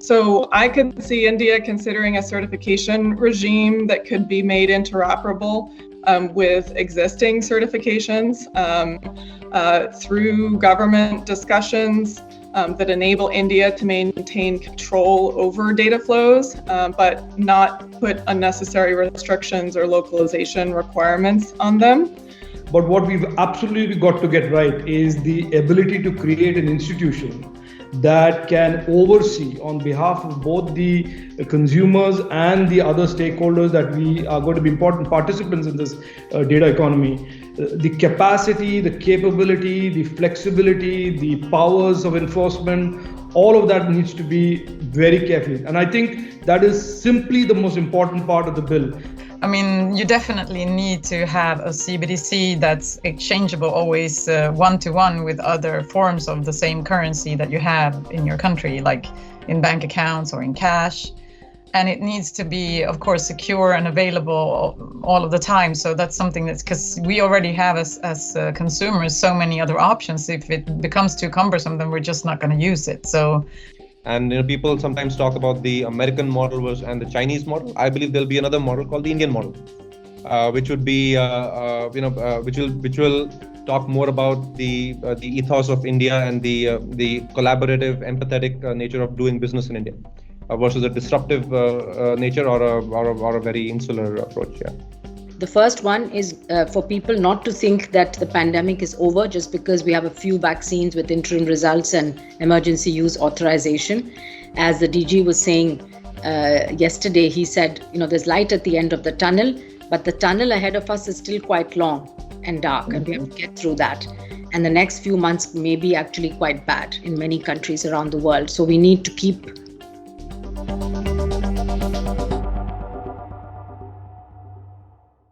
So I could see India considering a certification regime that could be made interoperable with existing certifications through government discussions that enable India to maintain control over data flows, but not put unnecessary restrictions or localization requirements on them. But what we've absolutely got to get right is the ability to create an institution that can oversee on behalf of both the consumers and the other stakeholders that we are going to be important participants in this data economy. The capacity, the capability, the flexibility, the powers of enforcement, all of that needs to be very carefully. And I think that is simply the most important part of the bill. I mean, you definitely need to have a CBDC that's exchangeable always one-to-one with other forms of the same currency that you have in your country, like in bank accounts or in cash. And it needs to be, of course, secure and available all of the time. So that's something that's, because we already have as consumers so many other options. If it becomes too cumbersome, then we're just not going to use it. So. And people sometimes talk about the American model and the Chinese model. I believe there'll be another model called the Indian model, which would be, which will talk more about the ethos of India and the collaborative, empathetic nature of doing business in India, versus a disruptive nature or a very insular approach. Yeah. The first one is for people not to think that the pandemic is over just because we have a few vaccines with interim results and emergency use authorization. As the DG was saying yesterday, he said, there's light at the end of the tunnel, but the tunnel ahead of us is still quite long and dark, and we have to get through that. And the next few months may be actually quite bad in many countries around the world. So we need to keep